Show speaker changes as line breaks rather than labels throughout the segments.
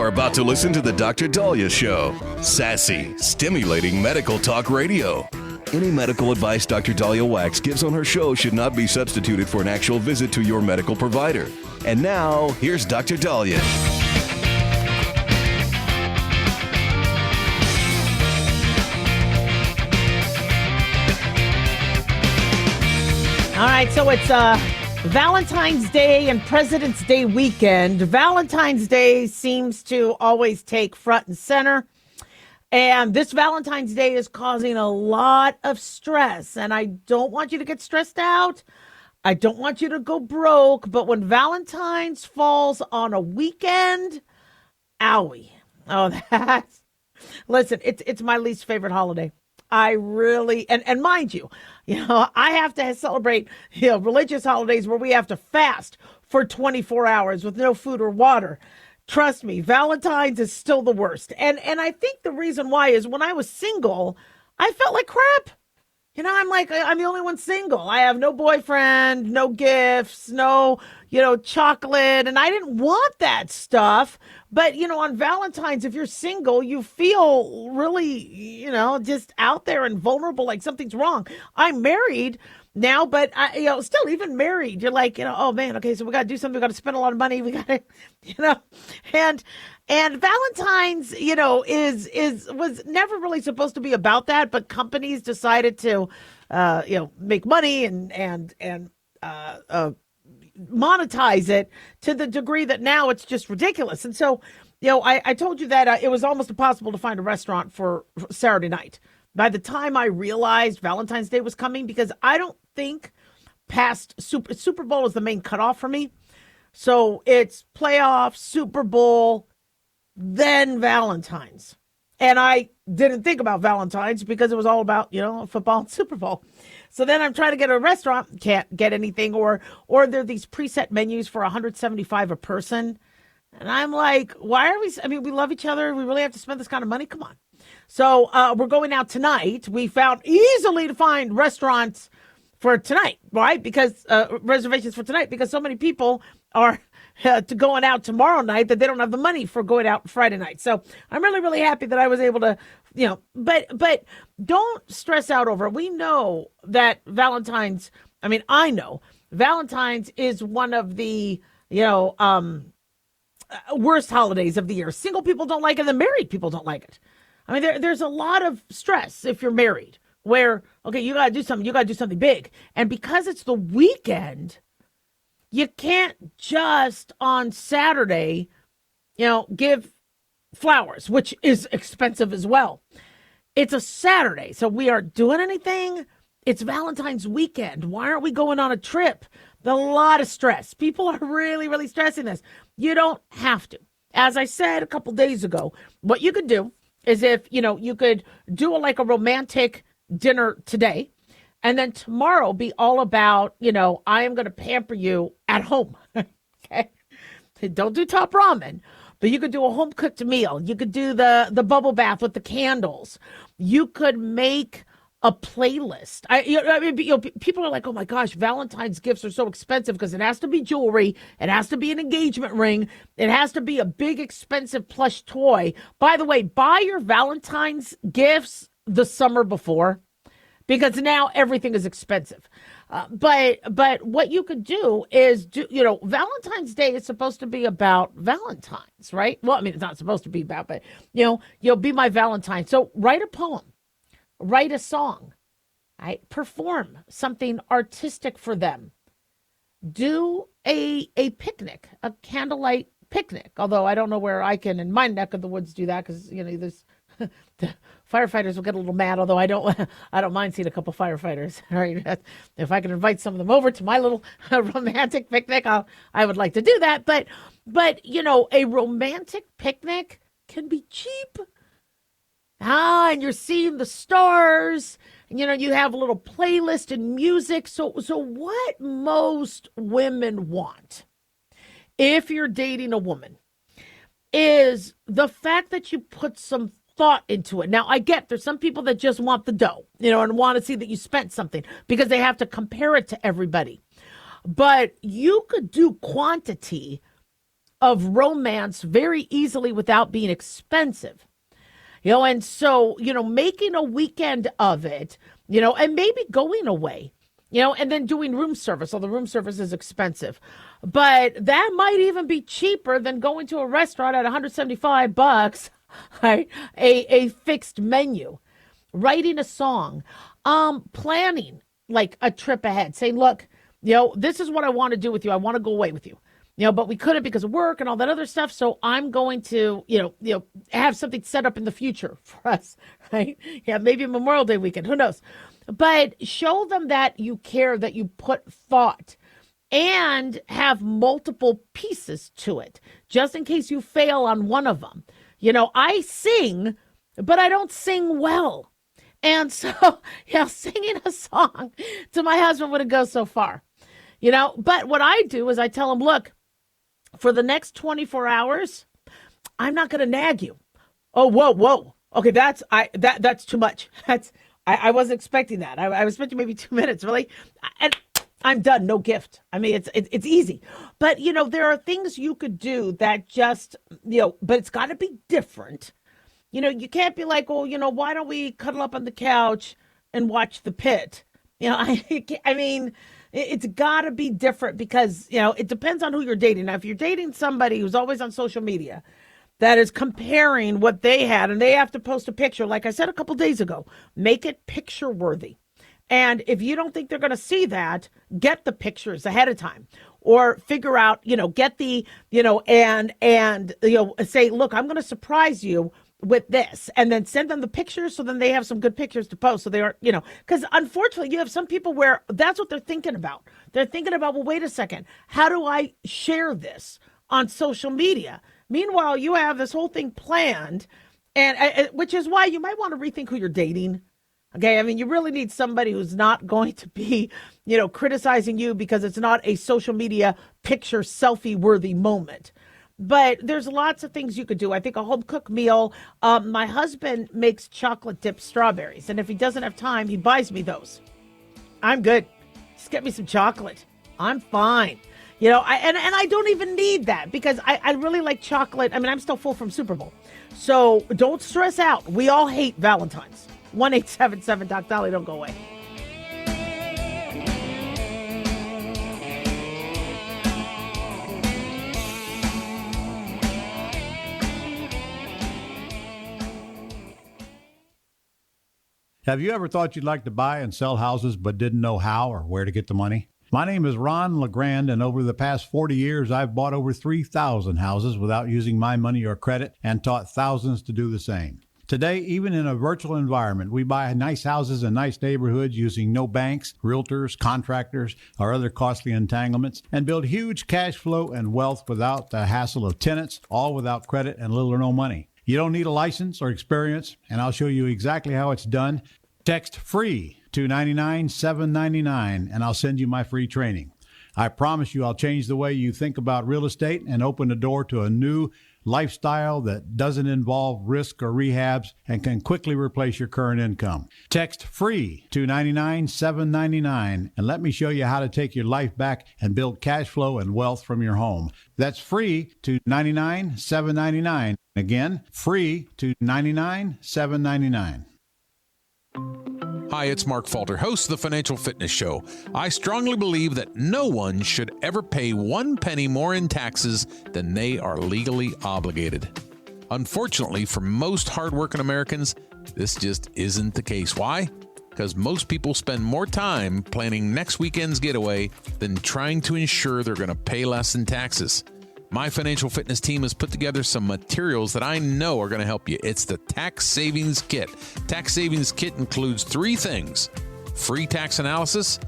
about to listen to the Dr. Dahlia Show. Sassy, stimulating medical talk radio. Any medical advice Dr. Dahlia Wax gives on her show should not be substituted for an actual visit to your medical provider. And now, here's Dr. Dahlia.
All right, so it's Valentine's Day and President's Day weekend. Valentine's Day seems to always take front and center. And this Valentine's Day is causing a lot of stress. And I don't want you to get stressed out. I don't want you to go broke. But when Valentine's falls on a weekend, owie. Oh, that's... Listen, it's my least favorite holiday. I really, and mind you, I have to celebrate, religious holidays where we have to fast for 24 hours with no food or water. Trust me, Valentine's is still the worst. And I think the reason why is when I was single, I felt like crap. I'm like, I'm the only one single. I have no boyfriend, no gifts, no, chocolate. And I didn't want that stuff. But, on Valentine's, if you're single, you feel really, just out there and vulnerable, like something's wrong. I'm married now, but still even married, you're like, oh man, okay, so we got to do something. We got to spend a lot of money. We got to, and Valentine's, was never really supposed to be about that, but companies decided to, make money and monetize it to the degree that now it's just ridiculous. And so, I told you that it was almost impossible to find a restaurant for Saturday night. By the time I realized Valentine's Day was coming, because I don't think past Super Bowl is the main cutoff for me. So it's playoff, Super Bowl, then Valentine's. And I didn't think about Valentine's because it was all about, football and Super Bowl. So then I'm trying to get a restaurant, can't get anything, or there are these preset menus for $175 a person. And I'm like, why are we, we love each other. We really have to spend this kind of money? Come on. So we're going out tonight. We found easily to find restaurants for tonight, right? Because reservations for tonight, because so many people are to going out tomorrow night that they don't have the money for going out Friday night. So I'm really, really happy that I was able to, but don't stress out over it. We know that Valentine's, I know Valentine's is one of the, worst holidays of the year. Single people don't like it, and the married people don't like it. There's a lot of stress if you're married where, okay, you got to do something big. And because it's the weekend, you can't just on Saturday, give flowers, which is expensive as well. It's a Saturday, so we aren't doing anything. It's Valentine's weekend. Why aren't we going on a trip? A lot of stress. People are really, really stressing this. You don't have to. As I said a couple days ago, what you could do is if, you could do a romantic dinner today, and then tomorrow be all about, I am going to pamper you at home. Okay. Don't do top ramen, but you could do a home cooked meal. You could do the bubble bath with the candles. You could make a playlist. People are like, oh my gosh, Valentine's gifts are so expensive because it has to be jewelry. It has to be an engagement ring. It has to be a big, expensive plush toy. By the way, buy your Valentine's gifts the summer before, because now everything is expensive. But what you could do is Valentine's Day is supposed to be about Valentines, right? Well, it's not supposed to be about, but you'll be my Valentine. So write a poem. Write a song, right? Perform something artistic for them. Do a picnic, a candlelight picnic. Although I don't know where I can in my neck of the woods do that, because there's the firefighters will get a little mad. Although I don't mind seeing a couple firefighters. Right? If I can invite some of them over to my little romantic picnic, I would like to do that. But a romantic picnic can be cheap. And you're seeing the stars, and you have a little playlist and music. So what most women want, if you're dating a woman, is the fact that you put some thought into it. Now, I get there's some people that just want the dough, and want to see that you spent something because they have to compare it to everybody. But you could do quantity of romance very easily without being expensive. And so, making a weekend of it, and maybe going away, and then doing room service. So the room service is expensive, but that might even be cheaper than going to a restaurant at $175, right? A fixed menu, writing a song, planning like a trip ahead, saying, look, this is what I want to do with you. I want to go away with you. But we couldn't because of work and all that other stuff. So I'm going to, have something set up in the future for us, right? Yeah, maybe Memorial Day weekend, who knows? But show them that you care, that you put thought, and have multiple pieces to it, just in case you fail on one of them. I sing, but I don't sing well. And so, singing a song to my husband wouldn't go so far, But what I do is I tell him, look, for the next 24 hours, I'm not going to nag you. Oh, whoa. Okay, that's too much. I wasn't expecting that. I was expecting maybe 2 minutes, really. And I'm done. No gift. I mean, it's easy. But, there are things you could do that just, but it's got to be different. You can't be like, oh, why don't we cuddle up on the couch and watch The Pit? I mean, it's got to be different because, it depends on who you're dating. Now, if you're dating somebody who's always on social media that is comparing what they had and they have to post a picture, like I said a couple days ago, make it picture worthy. And if you don't think they're going to see that, get the pictures ahead of time or figure out, get the, and say, look, I'm going to surprise you with this, and then send them the pictures so then they have some good pictures to post. So they are, because unfortunately you have some people where that's what they're thinking about. They're thinking about, well, wait a second, how do I share this on social media? Meanwhile, you have this whole thing planned, and which is why you might want to rethink who you're dating. Okay, I mean, you really need somebody who's not going to be, criticizing you because it's not a social media picture selfie worthy moment. But there's lots of things you could do. I think a home cooked meal. My husband makes chocolate dipped strawberries, and if he doesn't have time, he buys me those. I'm good. Just get me some chocolate. I'm fine. I don't even need that because I really like chocolate. I mean, I'm still full from Super Bowl. So don't stress out. We all hate Valentines. 1-877 Doc Dolly. Don't go away.
Have you ever thought you'd like to buy and sell houses but didn't know how or where to get the money? My name is Ron LeGrand, and over the past 40 years, I've bought over 3,000 houses without using my money or credit and taught thousands to do the same. Today, even in a virtual environment, we buy nice houses in nice neighborhoods using no banks, realtors, contractors, or other costly entanglements, and build huge cash flow and wealth without the hassle of tenants, all without credit and little or no money. You don't need a license or experience, and I'll show you exactly how it's done. Text FREE to 99799 and I'll send you my free training. I promise you I'll change the way you think about real estate and open the door to a new lifestyle that doesn't involve risk or rehabs and can quickly replace your current income. Text FREE to 99799 and let me show you how to take your life back and build cash flow and wealth from your home. That's FREE to 99799. Again, FREE to 99799.
Hi, it's Mark Falter, host of the Financial Fitness Show. I strongly believe that no one should ever pay 1 penny more in taxes than they are legally obligated. Unfortunately, for most hardworking Americans, this just isn't the case. Why? Because most people spend more time planning next weekend's getaway than trying to ensure they're going to pay less in taxes. My financial fitness team has put together some materials that I know are going to help you. It's the Tax Savings Kit. Tax Savings Kit includes 3 things: free tax analysis,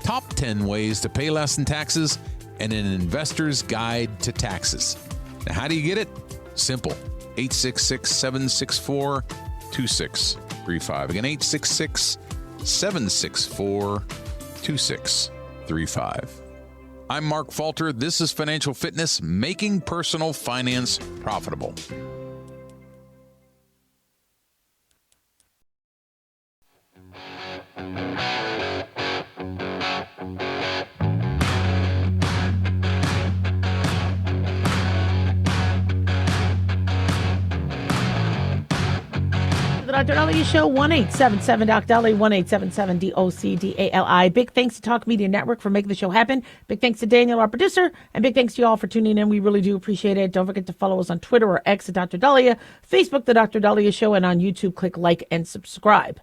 top 10 ways to pay less in taxes, and an investor's guide to taxes. Now, how do you get it? Simple. 866-764-2635. Again, 866-764-2635. I'm Mark Falter. This is Financial Fitness, making personal finance profitable.
Dr. Dahlia Show, 1-877-DOC-DALI, 1-877-DOC-DALI. Big thanks to Talk Media Network for making the show happen. Big thanks to Daniel, our producer, and big thanks to you all for tuning in. We really do appreciate it. Don't forget to follow us on Twitter or X at Dr. Dahlia, Facebook, The Dr. Dahlia Show, and on YouTube, click like and subscribe.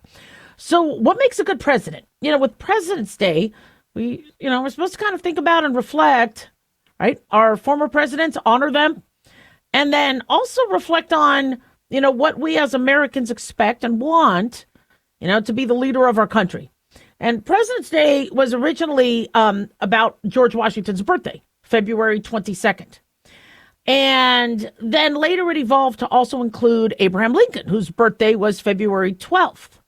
So what makes a good president? With President's Day, we're supposed to kind of think about and reflect, right? Our former presidents, honor them, and then also reflect on what we as Americans expect and want, to be the leader of our country. And President's Day was originally about George Washington's birthday, February 22nd. And then later it evolved to also include Abraham Lincoln, whose birthday was February 12th.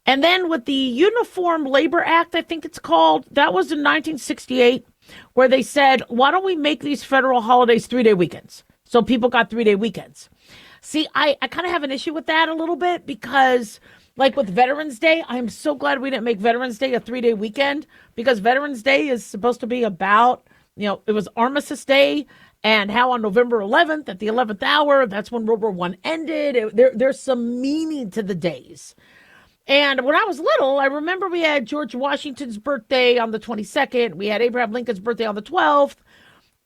And then with the Uniform Labor Act, I think it's called, that was in 1968, where they said, why don't we make these federal holidays 3-day weekends? So people got 3-day weekends. See, I kind of have an issue with that a little bit because, like with Veterans Day, I'm so glad we didn't make Veterans Day a 3-day weekend, because Veterans Day is supposed to be about, it was Armistice Day, and how on November 11th at the 11th hour, that's when World War I ended. There's some meaning to the days. And when I was little, I remember we had George Washington's birthday on the 22nd. We had Abraham Lincoln's birthday on the 12th.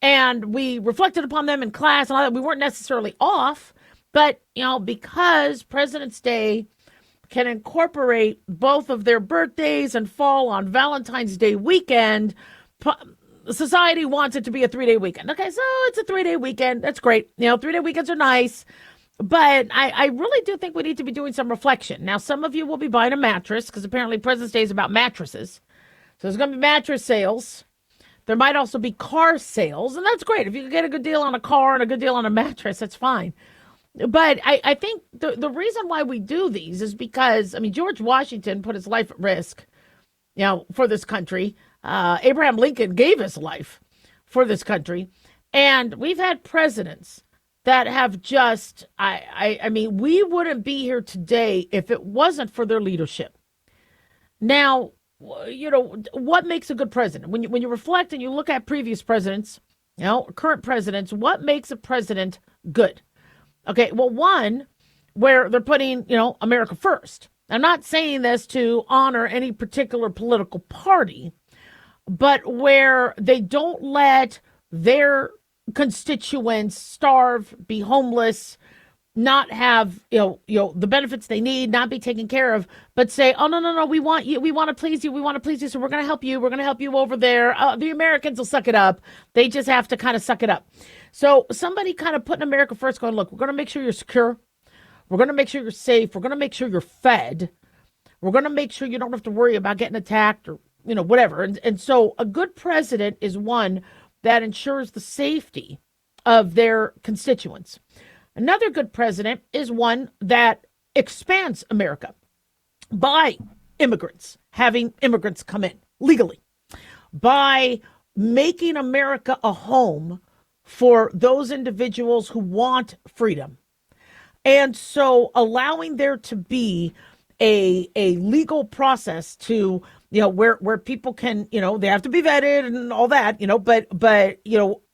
And we reflected upon them in class and all that. We weren't necessarily off. But, because President's Day can incorporate both of their birthdays and fall on Valentine's Day weekend, society wants it to be a 3-day weekend. Okay, so it's a 3-day weekend. That's great. 3-day weekends are nice. But I really do think we need to be doing some reflection. Now, some of you will be buying a mattress because apparently President's Day is about mattresses. So there's going to be mattress sales. There might also be car sales. And that's great. If you can get a good deal on a car and a good deal on a mattress, that's fine. But I think the reason why we do these is because, George Washington put his life at risk, for this country. Abraham Lincoln gave his life for this country. And we've had presidents that have just, we wouldn't be here today if it wasn't for their leadership. Now, what makes a good president? When you reflect and you look at previous presidents, current presidents, what makes a president good? Okay, well, one, where they're putting, America first. I'm not saying this to honor any particular political party, but where they don't let their constituents starve, be homeless, not have, the benefits they need, not be taken care of, but say, oh, no, we want you, we want to please you, so we're going to help you over there. The Americans will suck it up. They just have to kind of suck it up. So somebody kind of putting America first, going, look, we're going to make sure you're secure. We're going to make sure you're safe. We're going to make sure you're fed. We're going to make sure you don't have to worry about getting attacked or, whatever. And so a good president is one that ensures the safety of their constituents. Another good president is one that expands America by immigrants, having immigrants come in legally, by making America a home for those individuals who want freedom. And so allowing there to be a legal process to, where people can, they have to be vetted and all that, but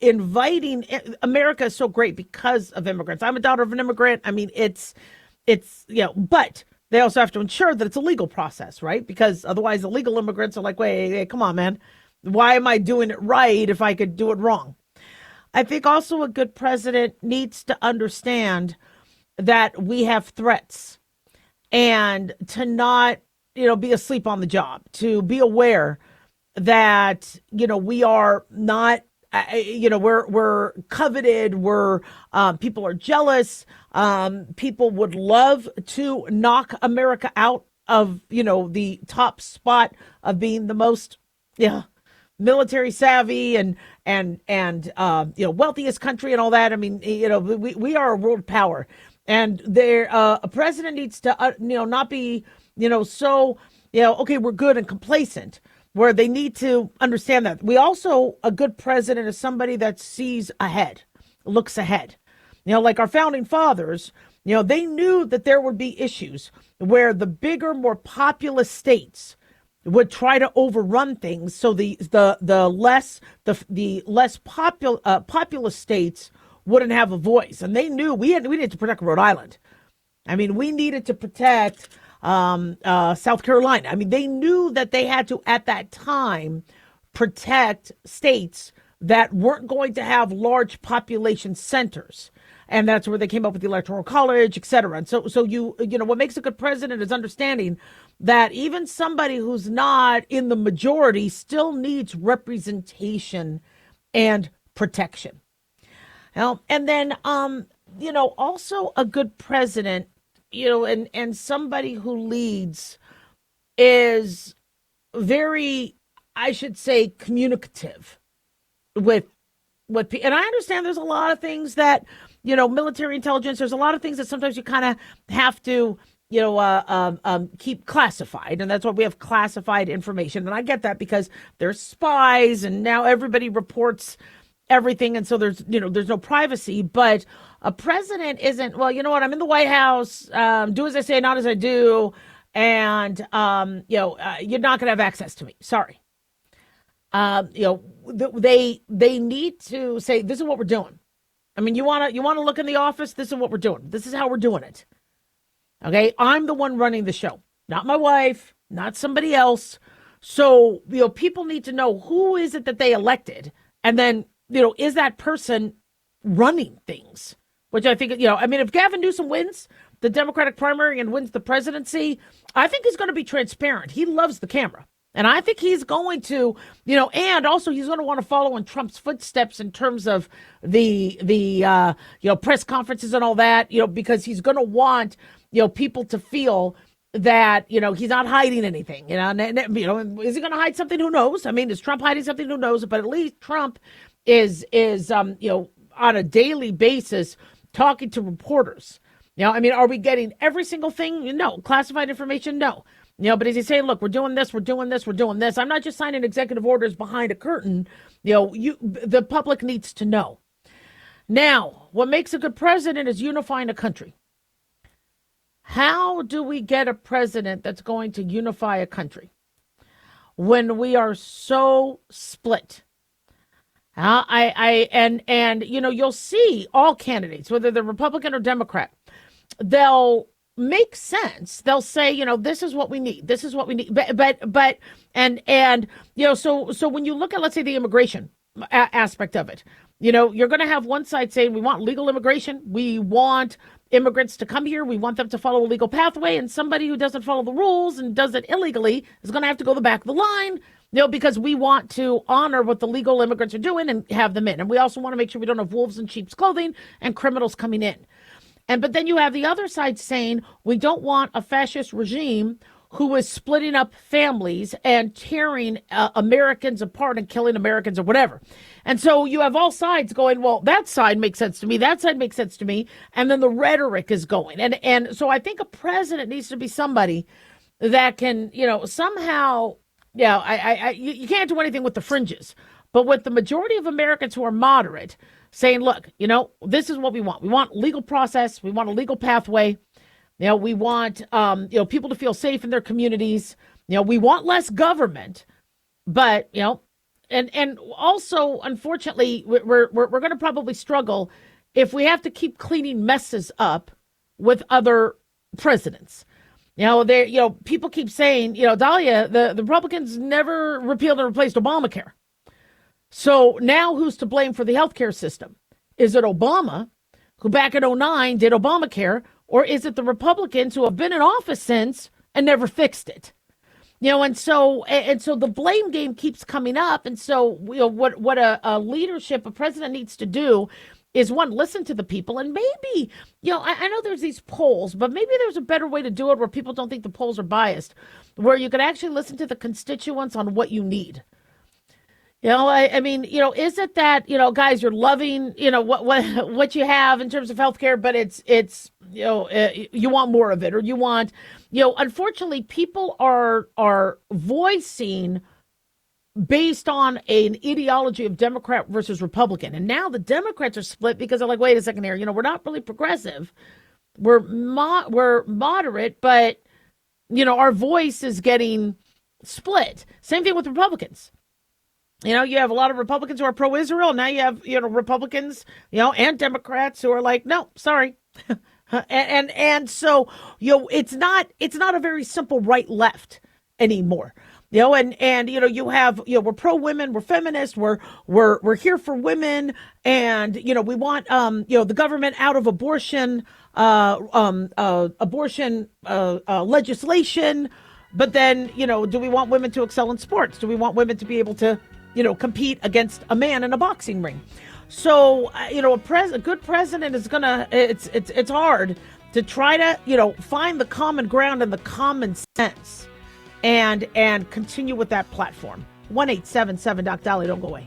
inviting America is so great because of immigrants. I'm a daughter of an immigrant. It's but they also have to ensure that it's a legal process, right? Because otherwise illegal immigrants are like, wait, hey, come on, man. Why am I doing it right if I could do it wrong? I think also a good president needs to understand that we have threats and to not, be asleep on the job, to be aware that, we are not, we're coveted, people are jealous. People would love to knock America out of, the top spot of being the most, military savvy and wealthiest country and all that. We are a world power, and a president needs to not be so okay, we're good and complacent, where they need to understand that. A good president is somebody that sees ahead, looks ahead. Like our founding fathers, they knew that there would be issues where the bigger, more populous states would try to overrun things, so the less populous states wouldn't have a voice. And they knew we needed to protect Rhode Island. I mean, we needed to protect South Carolina. I mean, they knew that they had to, at that time, protect states that weren't going to have large population centers. And that's where they came up with the Electoral College, et cetera. And so you know, what makes a good president is understanding that even somebody who's not in the majority still needs representation and protection. Now, and then, you know, also a good president, you know, and somebody who leads is very, I should say, communicative with people. And I understand there's a lot of things that, you know, military intelligence, there's a lot of things that sometimes you kind of have to, you know, keep classified. And that's why we have classified information. And I get that because there's spies and now everybody reports everything. And so there's, you know, there's no privacy. But a president isn't, well, you know what, I'm in the White House, do as I say, not as I do. And, you know, you're not going to have access to me. Sorry. You know, they need to say, this is what we're doing. I mean, you want to look in the office? This is what we're doing. This is how we're doing it. Okay. I'm the one running the show, not my wife, not somebody else. So, you know, people need to know who is it that they elected. And then, you know, is that person running things? Which I think, you know, I mean, if Gavin Newsom wins the Democratic primary and wins the presidency, I think he's going to be transparent. He loves the camera. And I think he's going to, you know, and also he's going to want to follow in Trump's footsteps in terms of the you know, press conferences and all that, you know, because he's going to want, you know, people to feel that, you know, he's not hiding anything, you know, and you know, is he going to hide something? Who knows? I mean, is Trump hiding something? Who knows? But at least Trump is you know, on a daily basis talking to reporters. You know, I mean, are we getting every single thing? No. Classified information? No. You know, but as he's saying, look, we're doing this, we're doing this, we're doing this. I'm not just signing executive orders behind a curtain. You know, the public needs to know. Now, what makes a good president is unifying a country. How do we get a president that's going to unify a country when we are so split? And you know, you'll see all candidates, whether they're Republican or Democrat, they'll make sense. They'll say, you know, this is what we need. This is what we need. But you know, so when you look at, let's say, the immigration aspect of it, you know, you're going to have one side saying we want legal immigration. We want immigrants to come here. We want them to follow a legal pathway. And somebody who doesn't follow the rules and does it illegally is going to have to go the back of the line, you know, because we want to honor what the legal immigrants are doing and have them in. And we also want to make sure we don't have wolves in sheep's clothing and criminals coming in. But then you have the other side saying we don't want a fascist regime who is splitting up families and tearing Americans apart and killing Americans or whatever. And so you have all sides going, well, that side makes sense to me. That side makes sense to me. And then the rhetoric is going. And so I think a president needs to be somebody that can, you know, somehow, yeah, you can't do anything with the fringes. But with the majority of Americans who are moderate, saying, look, you know, this is what we want. We want legal process. We want a legal pathway. You know, we want, you know, people to feel safe in their communities. You know, we want less government. But, you know, and also, unfortunately, we're going to probably struggle if we have to keep cleaning messes up with other presidents. You know, people keep saying, you know, Dahlia, the Republicans never repealed and replaced Obamacare. So now who's to blame for the healthcare system? Is it Obama, who back in 2009 did Obamacare, or is it the Republicans who have been in office since and never fixed it? You know, and so the blame game keeps coming up. And so, you know, what a leadership, a president needs to do is, one, listen to the people. And maybe, you know, I know there's these polls, but maybe there's a better way to do it where people don't think the polls are biased, where you can actually listen to the constituents on what you need. You know, I mean, you know, is it that, you know, guys, you're loving, you know, what you have in terms of healthcare, but it's you know, you want more of it, or you want, you know, unfortunately, people are voicing based on an ideology of Democrat versus Republican. And now the Democrats are split because they're like, wait a second here, you know, we're not really progressive. We're moderate, but, you know, our voice is getting split. Same thing with Republicans. You know, you have a lot of Republicans who are pro-Israel. Now you have, you know, Republicans, you know, and Democrats who are like, no, sorry, And so, it's not a very simple right left anymore. And you have, we're pro women, we're feminists, we're here for women, and we want the government out of abortion legislation. But then, do we want women to excel in sports? Do we want women to be able to compete against a man in a boxing ring? So a good president is it's hard to try to find the common ground and the common sense and continue with that platform. 1-877 Doc Dolly. Don't go away.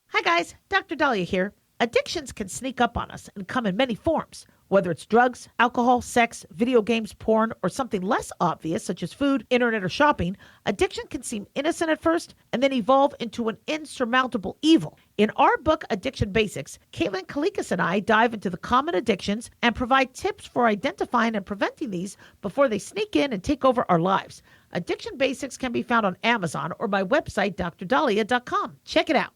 Hi guys, Dr. Dahlia here. Addictions can sneak up on us and come in many forms, whether it's drugs, alcohol, sex, video games, porn, or something less obvious such as food, internet, or shopping. Addiction can seem innocent at first and then evolve into an insurmountable evil. In our book, Addiction Basics, Caitlin Kalikas and I dive into the common addictions and provide tips for identifying and preventing these before they sneak in and take over our lives. Addiction Basics can be found on Amazon or my website, drdahlia.com. Check it out.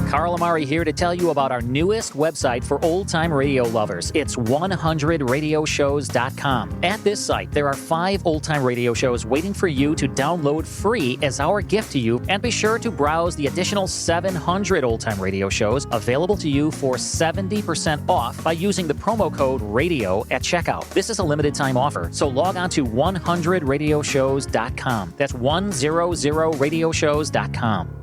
Carl Amari here to tell you about our newest website for old-time radio lovers. It's 100radioshows.com. At this site, there are 5 old-time radio shows waiting for you to download free as our gift to you, and be sure to browse the additional 700 old-time radio shows available to you for 70% off by using the promo code RADIO at checkout. This is a limited-time offer, so log on to 100radioshows.com. That's 100radioshows.com.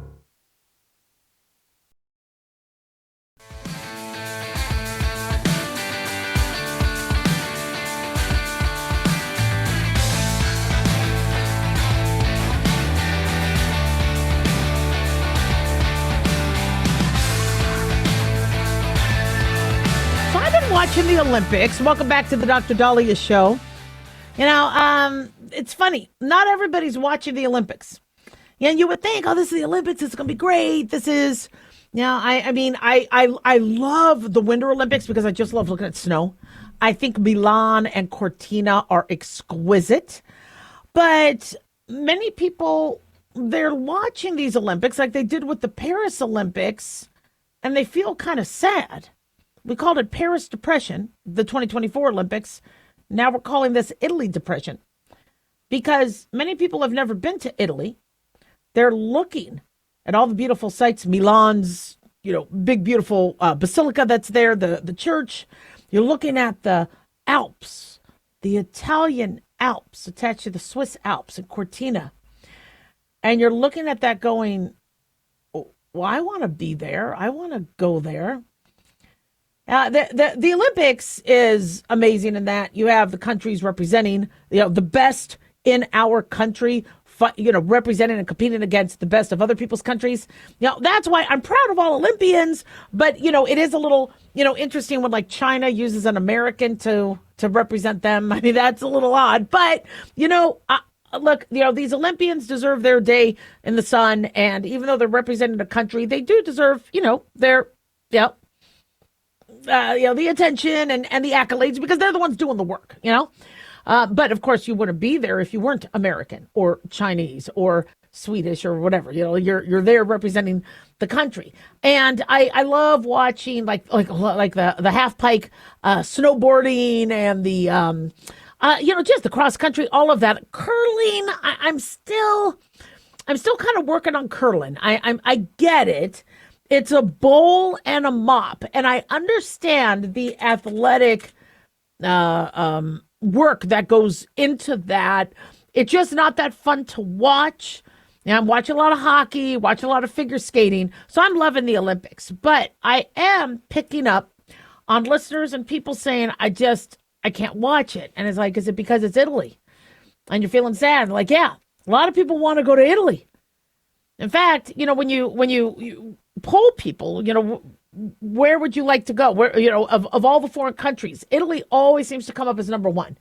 Watching the Olympics. Welcome back to the Dr. Dahlia Show. It's funny. Not everybody's watching the Olympics. And you would think, oh, this is the Olympics. It's going to be great. This is, I love the Winter Olympics because I just love looking at snow. I think Milan and Cortina are exquisite. But many people, they're watching these Olympics like they did with the Paris Olympics, and they feel kind of sad. We called it Paris Depression, the 2024 Olympics. Now we're calling this Italy Depression because many people have never been to Italy. They're looking at all the beautiful sights, Milan's, big, beautiful basilica that's there, the church. You're looking at the Alps, the Italian Alps attached to the Swiss Alps and Cortina. And you're looking at that going, oh, well, I want to be there. I want to go there. The Olympics is amazing in that you have the countries representing, the best in our country, representing and competing against the best of other people's countries. That's why I'm proud of all Olympians. But, it is a little, interesting when like China uses an American to represent them. I mean, that's a little odd. But, look, these Olympians deserve their day in the sun. And even though they're representing a country, they do deserve, their, the attention and the accolades because they're the ones doing the work, But of course, you wouldn't be there if you weren't American or Chinese or Swedish or whatever. You're there representing the country. And I love watching like the half pike snowboarding and the just the cross country, all of that. Curling, I'm still kind of working on curling. I get it. It's a bowl and a mop. And I understand the athletic work that goes into that. It's just not that fun to watch. I'm watching a lot of hockey, watching a lot of figure skating. So I'm loving the Olympics. But I am picking up on listeners and people saying, I can't watch it. And it's like, is it because it's Italy? And you're feeling sad? Like, yeah, a lot of people want to go to Italy. In fact, when you poll people, where would you like to go? Where, of all the foreign countries, Italy always seems to come up as number one.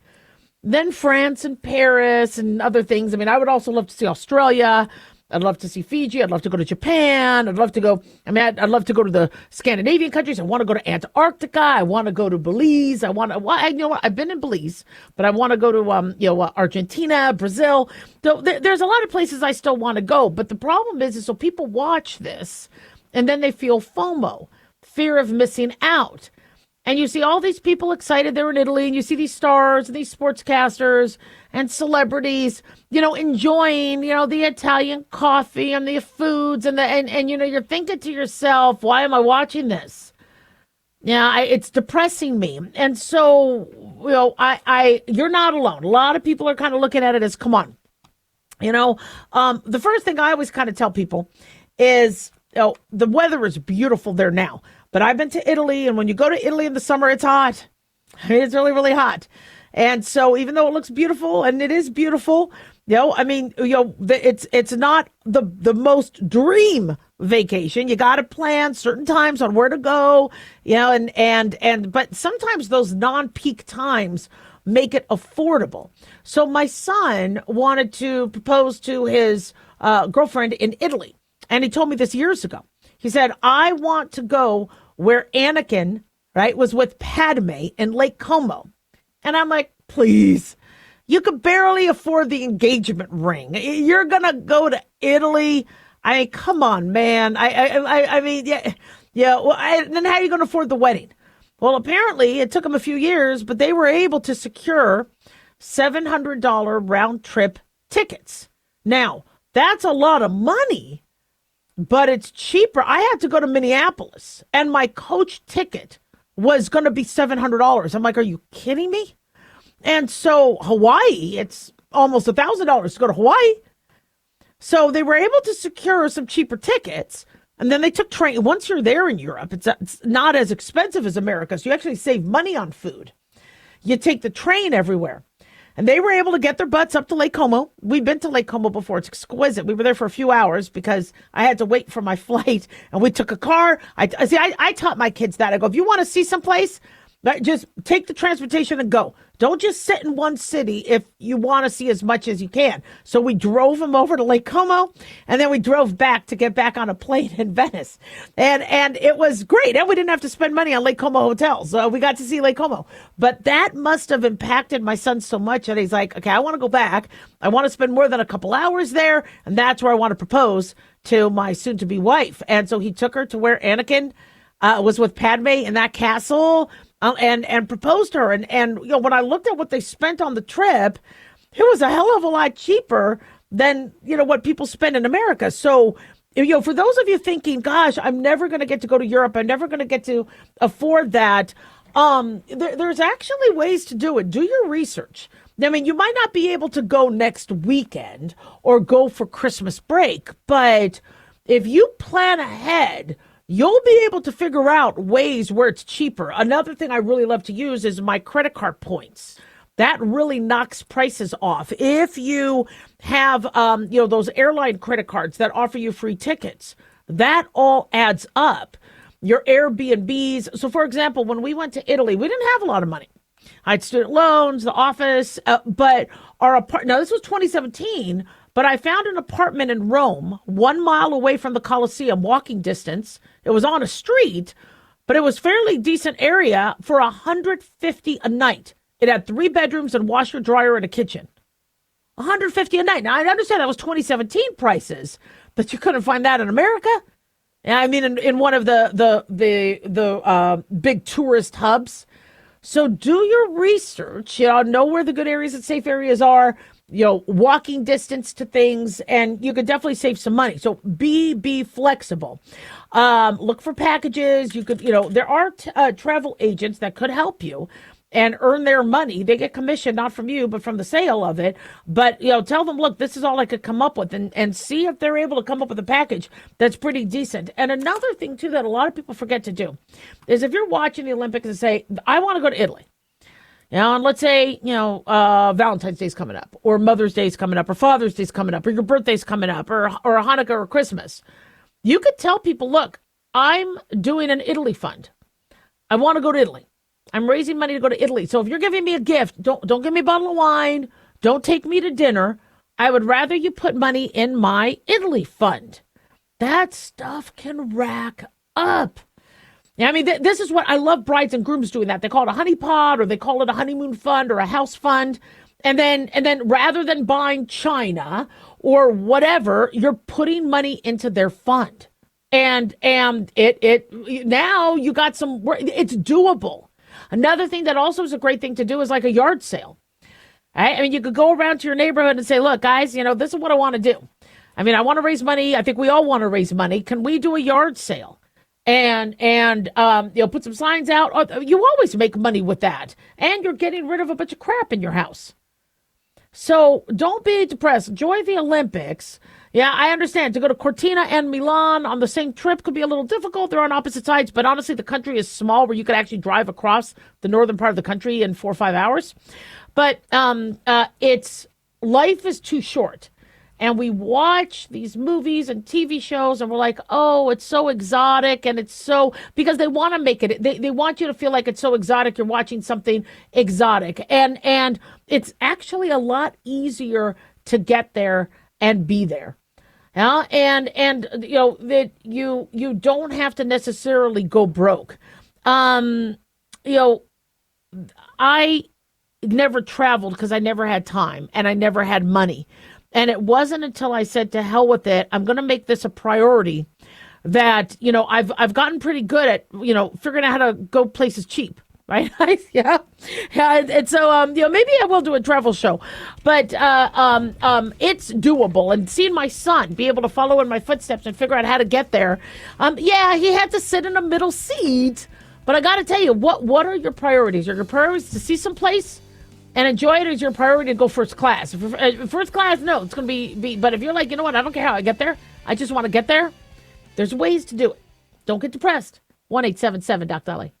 Then France and Paris and other things. I mean, I would also love to see Australia. I'd love to see Fiji. I'd love to go to Japan. I'd love to go. I'd love to go to the Scandinavian countries. I want to go to Antarctica. I want to go to Belize. You know what? I've been in Belize, but I want to go to Argentina, Brazil. So there's a lot of places I still want to go. But the problem is so people watch this, and then they feel FOMO, fear of missing out. And you see all these people excited they're in Italy, and you see these stars and these sportscasters and celebrities, enjoying, the Italian coffee and the foods and you're thinking to yourself, why am I watching this? Yeah, it's depressing me. And so, you're not alone. A lot of people are kind of looking at it as, come on. The first thing I always kind of tell people is, the weather is beautiful there now. But I've been to Italy, and when you go to Italy in the summer, it's hot. It's really, really hot. And so even though it looks beautiful, and it is beautiful, it's not the most dream vacation. You got to plan certain times on where to go, but sometimes those non-peak times make it affordable. So my son wanted to propose to his girlfriend in Italy, and he told me this years ago. He said, I want to go where Anakin, right, was with Padme in Lake Como. And I'm like, please, you could barely afford the engagement ring. You're going to go to Italy. I mean, come on, man. I mean, yeah. Well, then how are you going to afford the wedding? Well, apparently it took them a few years, but they were able to secure $700 round trip tickets. Now, that's a lot of money. But it's cheaper. I had to go to Minneapolis, and my coach ticket was going to be $700. I'm like, are you kidding me? And so Hawaii, it's almost $1,000 to go to Hawaii. So they were able to secure some cheaper tickets, and then they took train. Once you're there in Europe, it's not as expensive as America, so you actually save money on food. You take the train everywhere. And they were able to get their butts up to Lake Como. We've been to Lake Como before. It's exquisite. We were there for a few hours because I had to wait for my flight. And we took a car. I taught my kids that. I go, if you want to see someplace, just take the transportation and go. Don't just sit in one city if you want to see as much as you can. So we drove them over to Lake Como, and then we drove back to get back on a plane in Venice. And it was great. And we didn't have to spend money on Lake Como hotels. So we got to see Lake Como. But that must have impacted my son so much that he's like, okay, I want to go back. I want to spend more than a couple hours there. And that's where I want to propose to my soon-to-be wife. And so he took her to where Anakin was with Padme in that castle. And proposed to her. And when I looked at what they spent on the trip, it was a hell of a lot cheaper than, what people spend in America. So, for those of you thinking, gosh, I'm never going to get to go to Europe. I'm never going to get to afford that. There's actually ways to do it. Do your research. I mean, you might not be able to go next weekend or go for Christmas break, but if you plan ahead, you'll be able to figure out ways where it's cheaper. Another thing I really love to use is my credit card points. That really knocks prices off. If you have, those airline credit cards that offer you free tickets, that all adds up. Your Airbnbs. So, for example, when we went to Italy, we didn't have a lot of money. I had student loans, the office, but our apartment. Now, this was 2017. But I found an apartment in Rome, 1 mile away from the Colosseum, walking distance. It was on a street, but it was fairly decent area for $150 a night. It had 3 bedrooms and washer, dryer, and a kitchen. $150 a night. Now I understand that was 2017 prices, but you couldn't find that in America. I mean, in one of the big tourist hubs. So do your research. Know where the good areas and safe areas are. Walking distance to things, and you could definitely save some money. So be flexible. Look for packages. You could, there are travel agents that could help you and earn their money. They get commission, not from you, but from the sale of it. But, tell them, look, this is all I could come up with, and see if they're able to come up with a package that's pretty decent. And another thing, too, that a lot of people forget to do is if you're watching the Olympics and say, I want to go to Italy. And let's say, Valentine's Day's coming up, or Mother's Day's coming up, or Father's Day's coming up, or your birthday's coming up, or Hanukkah or Christmas. You could tell people, look, I'm doing an Italy fund. I want to go to Italy. I'm raising money to go to Italy. So if you're giving me a gift, don't give me a bottle of wine. Don't take me to dinner. I would rather you put money in my Italy fund. That stuff can rack up. Yeah, I mean, this is what I love brides and grooms doing that. They call it a honey pot, or they call it a honeymoon fund or a house fund. And then rather than buying china or whatever, you're putting money into their fund. And it now you got some, it's doable. Another thing that also is a great thing to do is like a yard sale. Right? I mean, you could go around to your neighborhood and say, look, guys, this is what I want to do. I mean, I want to raise money. I think we all want to raise money. Can we do a yard sale? And put some signs out. You always make money with that. And you're getting rid of a bunch of crap in your house. So don't be depressed. Enjoy the Olympics. Yeah, I understand. To go to Cortina and Milan on the same trip could be a little difficult. They're on opposite sides. But honestly, the country is small where you could actually drive across the northern part of the country in 4 or 5 hours. But life is too short. And we watch these movies and TV shows and we're like, oh, it's so exotic. And it's so, because they want to make it, they want you to feel like it's so exotic. You're watching something exotic. And it's actually a lot easier to get there and be there. Yeah. And that you don't have to necessarily go broke. I never traveled because I never had time and I never had money. And it wasn't until I said, to hell with it, I'm going to make this a priority, that, I've gotten pretty good at, figuring out how to go places cheap. Right. Yeah. And so, maybe I will do a travel show, but it's doable. And seeing my son be able to follow in my footsteps and figure out how to get there. He had to sit in a middle seat. But I got to tell you, what are your priorities? Are your priorities to see some place and enjoy it, or is your priority to go first class? First class, no, it's going to be. But if you're like, you know what, I don't care how I get there. I just want to get there. There's ways to do it. Don't get depressed. 1-877-DOC-DOLLY.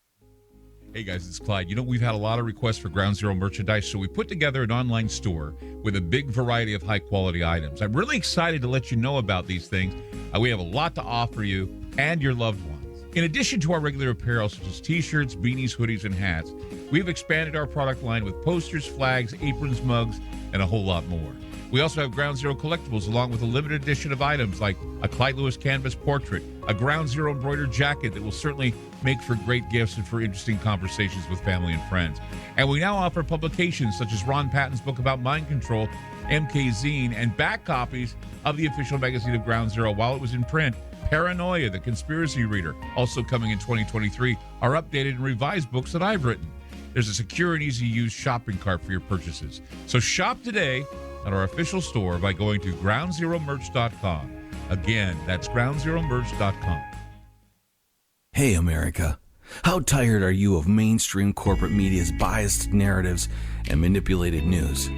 Hey guys, it's Clyde. We've had a lot of requests for Ground Zero merchandise, so we put together an online store with a big variety of high-quality items. I'm really excited to let you know about these things. We have a lot to offer you and your loved ones. In addition to our regular apparel, such as t-shirts, beanies, hoodies, and hats, we've expanded our product line with posters, flags, aprons, mugs, and a whole lot more. We also have Ground Zero collectibles, along with a limited edition of items like a Clyde Lewis canvas portrait, a Ground Zero embroidered jacket that will certainly make for great gifts and for interesting conversations with family and friends. And we now offer publications such as Ron Patton's book about mind control, MK Zine, and back copies of the official magazine of Ground Zero while it was in print. Paranoia, the Conspiracy Reader, also coming in 2023, are updated and revised books that I've written. There's a secure and easy-to-use shopping cart for your purchases. So shop today at our official store by going to groundzeromerch.com. Again, that's groundzeromerch.com.
Hey, America. How tired are you of mainstream corporate media's biased narratives and manipulated news?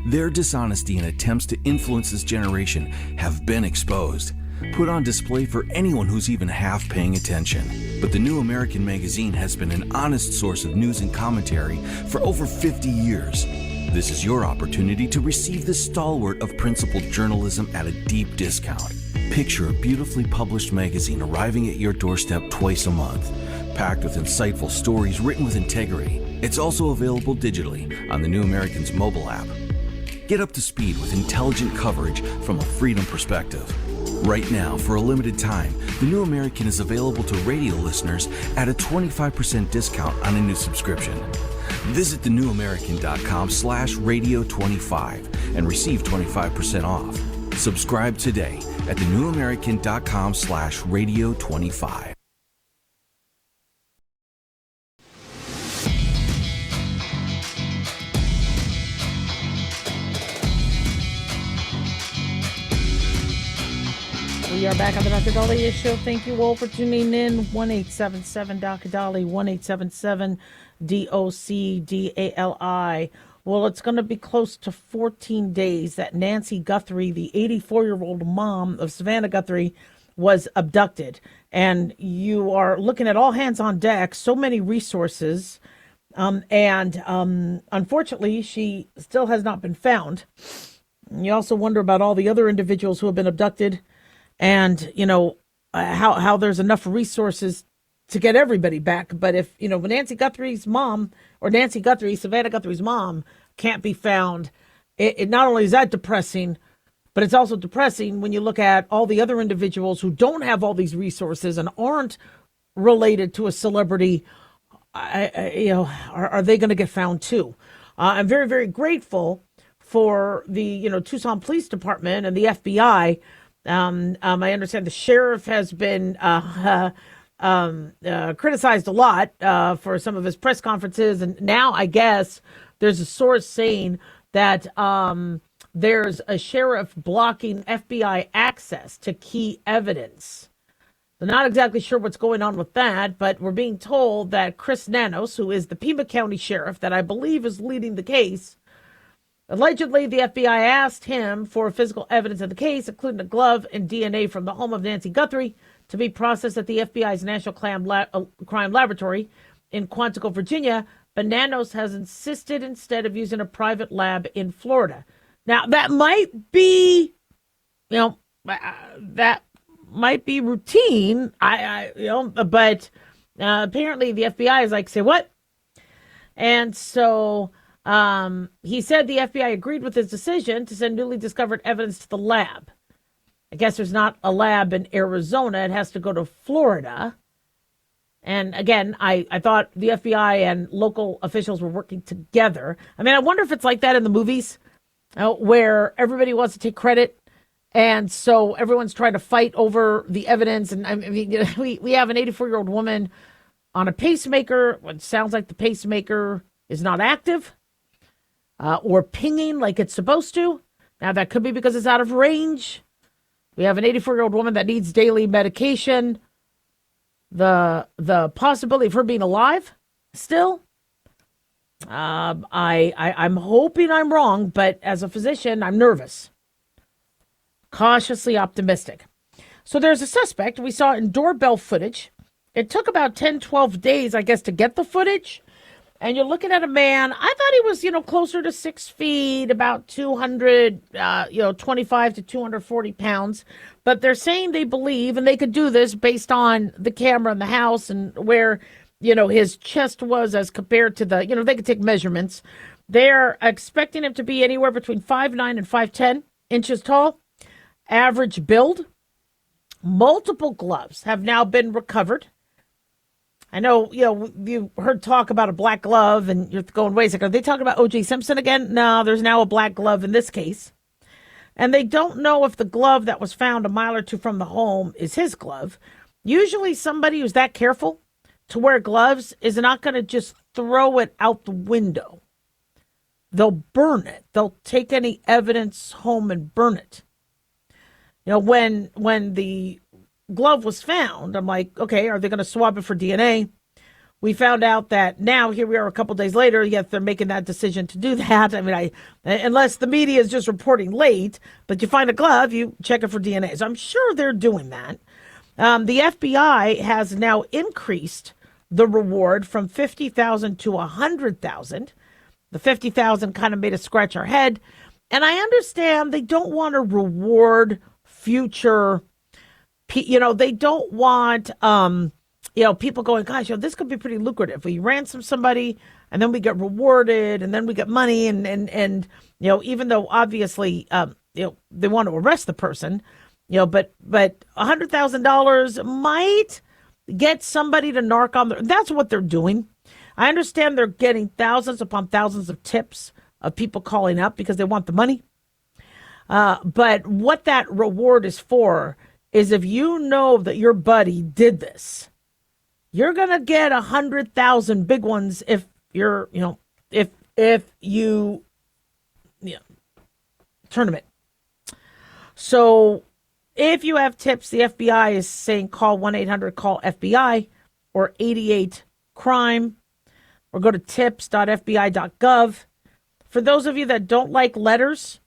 Their dishonesty and attempts to influence this generation have been exposed, put on display for anyone who's even half paying attention. But the New American Magazine has been an honest source of news and commentary for over 50 years. This is your opportunity to receive the stalwart of principled journalism at a deep discount. Picture a beautifully published magazine arriving at your doorstep twice a month, packed with insightful stories written with integrity. It's also available digitally on the New American's mobile app. Get up to speed with intelligent coverage from a freedom perspective. Right now, for a limited time, the New American is available to radio listeners at a 25% discount on a new subscription. Visit thenewamerican.com/radio25 and receive 25% off. Subscribe today at thenewamerican.com/radio25.
We are back on the Dr. Dahlia Show. Thank you all for tuning in. 1-877-Dr. 1-877-DOCDALI. Well, it's going to be close to 14 days that Nancy Guthrie, the 84-year-old mom of Savannah Guthrie, was abducted. And you are looking at all hands on deck, so many resources. Unfortunately, she still has not been found. You also wonder about all the other individuals who have been abducted, and, how there's enough resources to get everybody back. But if, Nancy Guthrie's mom, or Nancy Guthrie, Savannah Guthrie's mom, can't be found, it not only is that depressing, but it's also depressing when you look at all the other individuals who don't have all these resources and aren't related to a celebrity. Are they going to get found too? I'm very, very grateful for the, Tucson Police Department and the FBI. I understand the sheriff has been criticized a lot for some of his press conferences. And now I guess there's a source saying that there's a sheriff blocking FBI access to key evidence. I'm not exactly sure what's going on with that, but we're being told that Chris Nanos, who is the Pima County sheriff that I believe is leading the case, allegedly the FBI asked him for physical evidence of the case, including a glove and DNA from the home of Nancy Guthrie, to be processed at the FBI's National Crime Laboratory in Quantico, Virginia. But Nanos has insisted instead of using a private lab in Florida. Now, that might be, that might be routine. But apparently the FBI is like, say what? And so he said the FBI agreed with his decision to send newly discovered evidence to the lab. I guess there's not a lab in Arizona. It has to go to Florida. And again, I thought the FBI and local officials were working together. I mean, I wonder if it's like that in the movies where everybody wants to take credit. And so everyone's trying to fight over the evidence. And I mean, we have an 84-year-old woman on a pacemaker. It sounds like the pacemaker is not active or pinging like it's supposed to. Now, that could be because it's out of range. We have an 84-year-old woman that needs daily medication. The possibility of her being alive still. I'm hoping I'm wrong, but as a physician, I'm nervous. Cautiously optimistic. So there's a suspect. We saw in doorbell footage. It took about 10, 12 days, I guess, to get the footage. And you're looking at a man, I thought he was, closer to 6 feet, about 225 to 240 pounds. But they're saying they believe, and they could do this based on the camera in the house and where, his chest was as compared to the, they could take measurements. They're expecting him to be anywhere between 5'9" and 5'10" inches tall. Average build. Multiple gloves have now been recovered. I know, you heard talk about a black glove and you're going, wait a second, are they talking about O.J. Simpson again? No, there's now a black glove in this case. And they don't know if the glove that was found a mile or two from the home is his glove. Usually somebody who's that careful to wear gloves is not going to just throw it out the window. They'll burn it. They'll take any evidence home and burn it. When the glove was found, I'm like, okay, are they going to swab it for DNA? We found out that now, here we are a couple days later, yet they're making that decision to do that. I mean, unless the media is just reporting late, but you find a glove, you check it for DNA. So I'm sure they're doing that. The FBI has now increased the reward from $50,000 to $100,000. The $50,000 kind of made us scratch our head. And I understand they don't want to reward future, they don't want, people going, gosh, this could be pretty lucrative. We ransom somebody and then we get rewarded and then we get money. And even though obviously, they want to arrest the person, but $100,000 might get somebody to narc on their, that's what they're doing. I understand they're getting thousands upon thousands of tips of people calling up because they want the money. But what that reward is for is if you know that your buddy did this, you're going to get 100,000 big ones if you're, if you tournament. So if you have tips, the FBI is saying call 1-800-CALL-FBI or 88-CRIME or go to tips.fbi.gov. For those of you that don't like letters,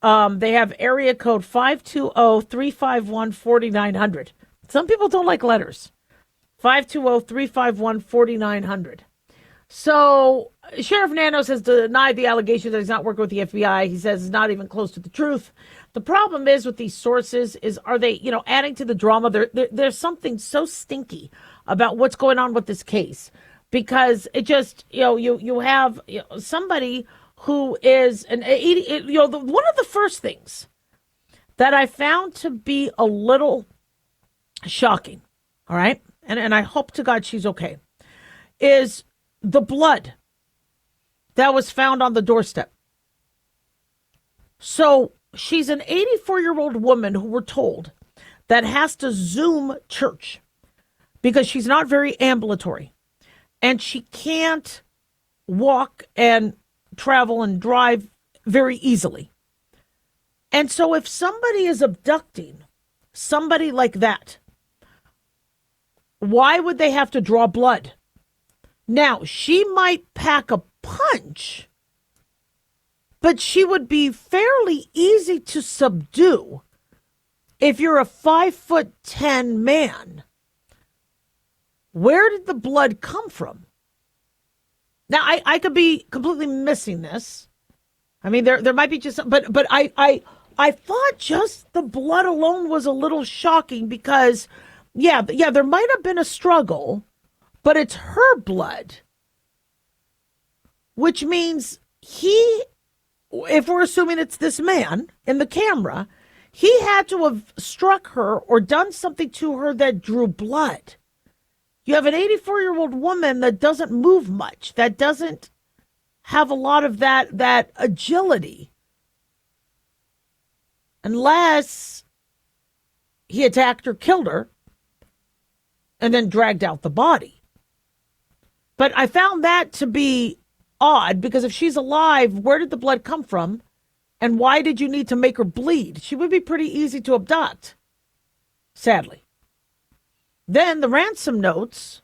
they have area code 520-351-4900. Some people don't like letters. 520-351-4900. So Sheriff Nanos has denied the allegation that he's not working with the FBI. He says it's not even close to the truth. The problem is with these sources is, are they, adding to the drama? There's something so stinky about what's going on with this case because it just, you have somebody who is an 80, one of the first things that I found to be a little shocking, all right, and I hope to God she's okay, is the blood that was found on the doorstep. So she's an 84-year-old woman who we're told that has to Zoom church because she's not very ambulatory and she can't walk and travel and drive very easily. And so if somebody is abducting somebody like that, why would they have to draw blood? Now, she might pack a punch, but she would be fairly easy to subdue if you're a 5'10" man. Where did the blood come from? Now, I could be completely missing this. I mean, there might be just some, but I thought just the blood alone was a little shocking because, yeah, there might have been a struggle, but it's her blood, which means if we're assuming it's this man in the camera, he had to have struck her or done something to her that drew blood. You have an 84-year-old woman that doesn't move much, that doesn't have a lot of that agility, unless he attacked or killed her and then dragged out the body. But I found that to be odd because if she's alive, where did the blood come from? And why did you need to make her bleed? She would be pretty easy to abduct, sadly. Then the ransom notes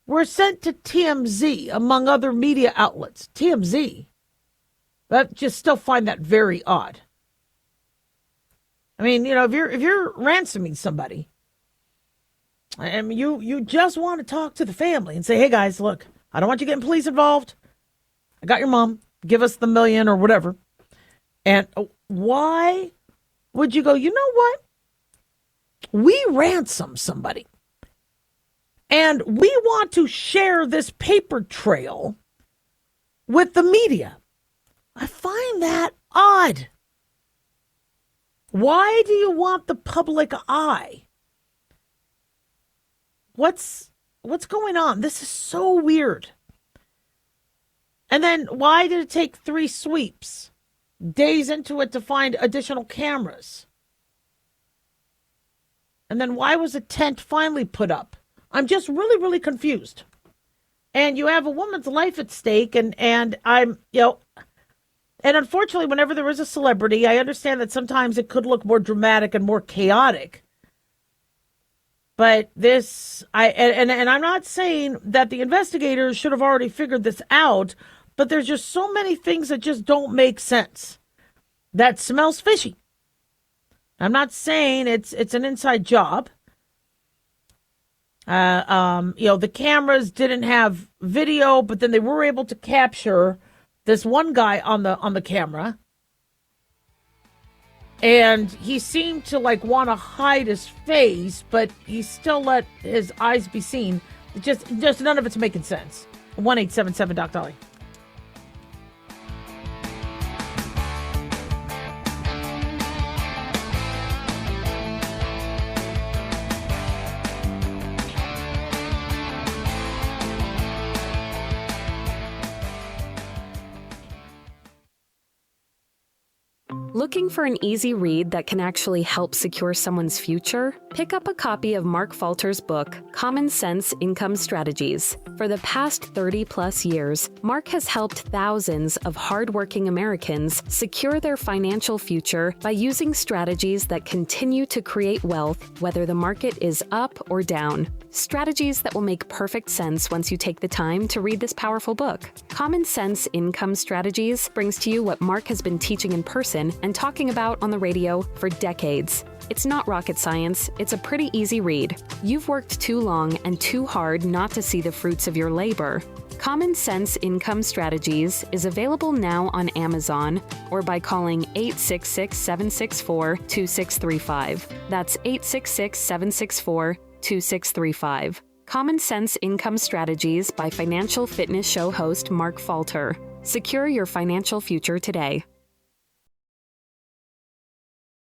were sent to TMZ, among other media outlets. TMZ? I just still find that very odd. I mean, if you're ransoming somebody, and you just want to talk to the family and say, hey guys, look, I don't want you getting police involved. I got your mom. Give us the $1 million or whatever. And why would you go, you know what? We ransom somebody. And we want to share this paper trail with the media. I find that odd. Why do you want the public eye? What's going on? This is so weird. And then why did it take 3 sweeps, days into it, to find additional cameras? And then why was a tent finally put up? I'm just really, really confused. And you have a woman's life at stake, and I'm, and unfortunately, whenever there is a celebrity, I understand that sometimes it could look more dramatic and more chaotic. But this, and I'm not saying that the investigators should have already figured this out, but there's just so many things that just don't make sense. That smells fishy. I'm not saying it's an inside job. The cameras didn't have video, but then they were able to capture this one guy on the camera. And he seemed to want to hide his face, but he still let his eyes be seen. Just none of it's making sense. 1-877-DOC-DOLLY.
Looking for an easy read that can actually help secure someone's future? Pick up a copy of Mark Falter's book, Common Sense Income Strategies. For the past 30-plus years, Mark has helped thousands of hardworking Americans secure their financial future by using strategies that continue to create wealth, whether the market is up or down. Strategies that will make perfect sense once you take the time to read this powerful book. Common Sense Income Strategies brings to you what Mark has been teaching in person and talking about on the radio for decades. It's not rocket science, it's a pretty easy read. You've worked too long and too hard not to see the fruits of your labor. Common Sense Income Strategies is available now on Amazon or by calling 866-764-2635. That's 866-764-2635. Common Sense Income Strategies by Financial Fitness Show host Mark Falter. Secure your financial future today.